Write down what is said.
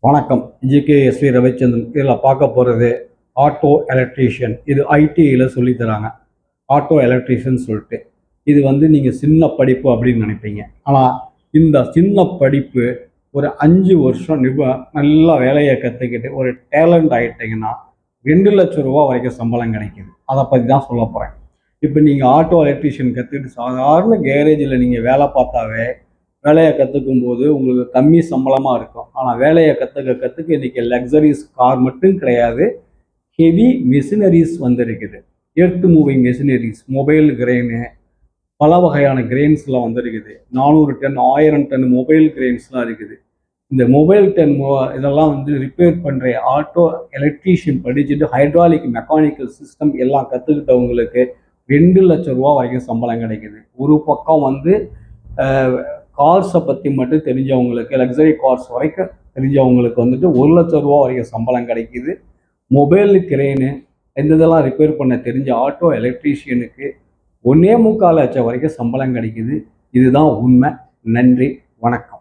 வணக்கம். ஜிகேஎஸ்வி ரவிச்சந்திரன். இதில் பார்க்க போகிறது ஆட்டோ எலக்ட்ரீஷியன். இது ஐடிஐயில் சொல்லித்தராங்க. ஆட்டோ எலக்ட்ரீஷியன் சொல்லிட்டு இது நீங்கள் சின்ன படிப்பு அப்படின்னு நினைப்பீங்க. ஆனால் இந்த சின்ன படிப்பு ஒரு 5 வருஷம் நல்லா வேலையை கற்றுக்கிட்டு ஒரு டேலண்ட் ஆகிட்டிங்கன்னா 2 லட்சம் ரூபா வரைக்கும் சம்பளம் கிடைக்கிது. அதை பற்றி தான் சொல்ல போகிறேன். இப்போ நீங்கள் ஆட்டோ எலக்ட்ரீஷியன் கற்றுக்கிட்டு சாதாரண கேரேஜில் நீங்கள் வேலை பார்த்தாவே வேலையை கற்றுக்கும் போது உங்களுக்கு கம்மி சம்பளமாக இருக்கும். ஆனால் வேலையை கற்றுக்க இன்றைக்கி லக்ஸரிஸ் கார் மட்டும் கிடையாது, ஹெவி மிஷினரிஸ் வந்துருக்குது. எர்த் மூவிங் மிஷினரிஸ், மொபைல் கிரெயினு, பல வகையான கிரெயின்ஸ்லாம் வந்துருக்குது. 400 டன் 1000 டன் மொபைல் கிரெயின்ஸ்லாம் இருக்குது. இந்த மொபைல் இதெல்லாம் ரிப்பேர் பண்ணுற ஆட்டோ எலக்ட்ரீஷியன் படிச்சுட்டு ஹைட்ராலிக் மெக்கானிக்கல் சிஸ்டம் எல்லாம் கற்றுக்கிட்டவங்களுக்கு 2 லட்சம் ரூபா வரைக்கும் சம்பளம் கிடைக்குது. ஒரு பக்கம் கார்ஸை பற்றி மட்டும் தெரிஞ்சவங்களுக்கு, லக்ஸரி கார்ஸ் வரைக்கும் தெரிஞ்சவங்களுக்கு 1 லட்சம் ரூபா வரைக்கும் சம்பளம் கிடைக்கிது. மொபைல் கிரெயினு இதெல்லாம் ரிப்பேர் பண்ண தெரிஞ்ச ஆட்டோ எலக்ட்ரீஷியனுக்கு 1.25 லட்சம் வரைக்கும் சம்பளம் கிடைக்கிது. இதுதான் உண்மை. நன்றி, வணக்கம்.